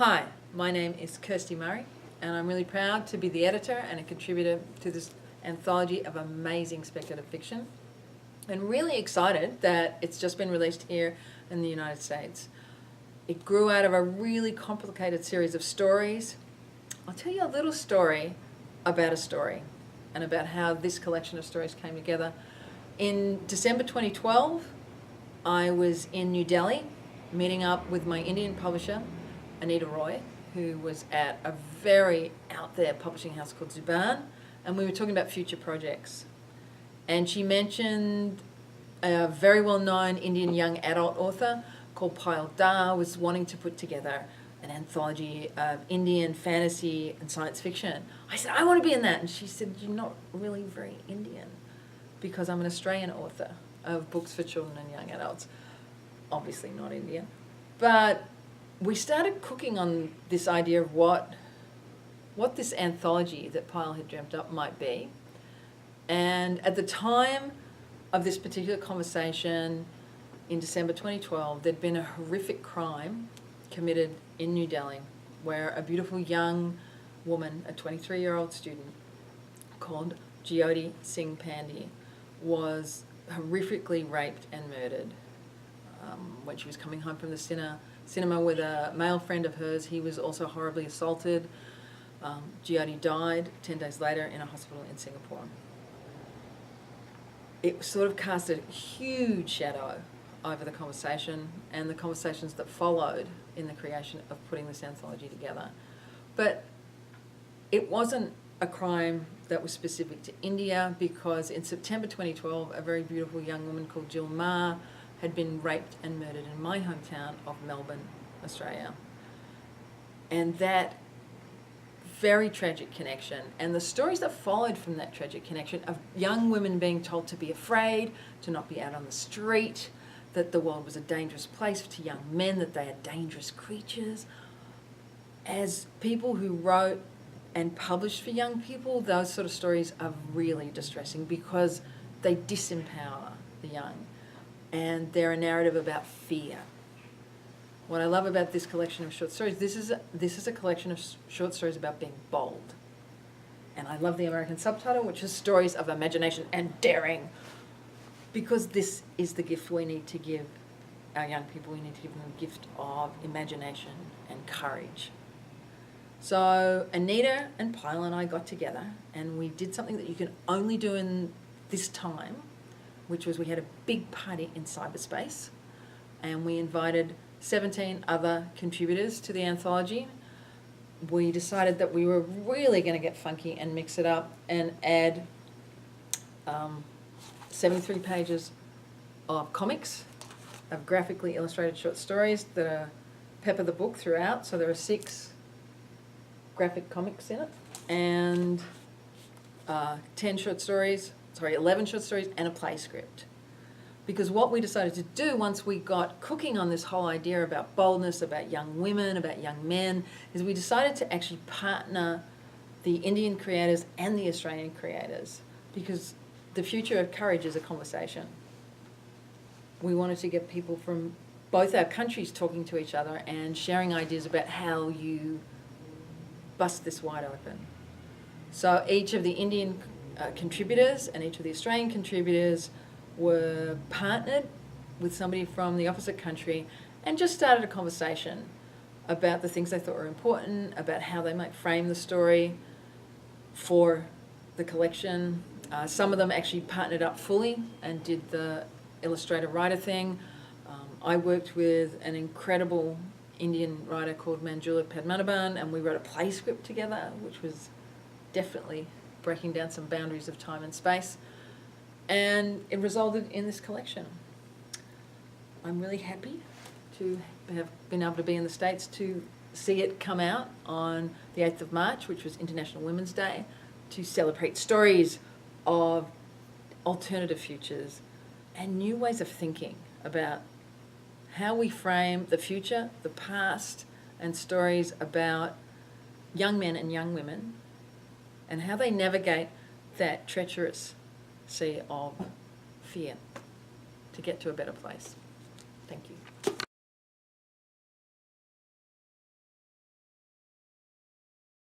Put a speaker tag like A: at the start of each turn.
A: Hi, my name is Kirsty Murray, and I'm really proud to be the editor and a contributor to this anthology of amazing speculative fiction, and really excited that it's just been released here in the United States. It grew out of a really complicated series of stories. I'll tell you a little story about a story and about how this collection of stories came together. In December 2012, I was in New Delhi meeting up with my Indian publisher, Anita Roy, who was at a very out there publishing house called Zuban, and we were talking about future projects. And she mentioned a very well-known Indian young adult author called Payal Dar was wanting to put together an anthology of Indian fantasy and science fiction. I said, I want to be in that. And she said, you're not really very Indian, because I'm an Australian author of books for children and young adults. Obviously not Indian. But we started cooking on this idea of what this anthology that Payal had dreamt up might be. And at the time of this particular conversation, in December 2012, there'd been a horrific crime committed in New Delhi where a beautiful young woman, a 23-year-old student called Jyoti Singh Pandey, was horrifically raped and murdered. When she was coming home from the cinema with a male friend of hers, he was also horribly assaulted. Jyoti died 10 days later in a hospital in Singapore. It sort of cast a huge shadow over the conversation and the conversations that followed in the creation of putting this anthology together. But it wasn't a crime that was specific to India, because in September 2012, a very beautiful young woman called Jill Ma had been raped and murdered in my hometown of Melbourne, Australia. And that very tragic connection, and the stories that followed from that tragic connection of young women being told to be afraid, to not be out on the street, that the world was a dangerous place to young men, that they are dangerous creatures. As people who wrote and published for young people, those sort of stories are really distressing because they disempower the young, and they're a narrative about fear. What I love about this collection of short stories, this is a collection of short stories about being bold. And I love the American subtitle, which is Stories of Imagination and Daring, because this is the gift we need to give our young people. We need to give them a gift of imagination and courage. So Anita and Payal and I got together and we did something that you can only do in this time, which was we had a big party in cyberspace, and we invited 17 other contributors to the anthology. We decided that we were really going to get funky and mix it up and add 73 pages of comics, of graphically illustrated short stories that pepper the book throughout. So there are 6 graphic comics in it, and 11 short stories, and a play script. Because what we decided to do once we got cooking on this whole idea about boldness, about young women, about young men, is we decided to actually partner the Indian creators and the Australian creators, because the future of courage is a conversation. We wanted to get people from both our countries talking to each other and sharing ideas about how you bust this wide open. So each of the Indian contributors and each of the Australian contributors were partnered with somebody from the opposite country and just started a conversation about the things they thought were important, about how they might frame the story for the collection. Some of them actually partnered up fully and did the illustrator-writer thing. I worked with an incredible Indian writer called Manjula Padmanabhan, and we wrote a play script together, which was definitely breaking down some boundaries of time and space. And it resulted in this collection. I'm really happy to have been able to be in the States to see it come out on the 8th of March, which was International Women's Day, to celebrate stories of alternative futures and new ways of thinking about how we frame the future, the past, and stories about young men and young women and how they navigate that treacherous sea of fear to get to a better place. Thank you.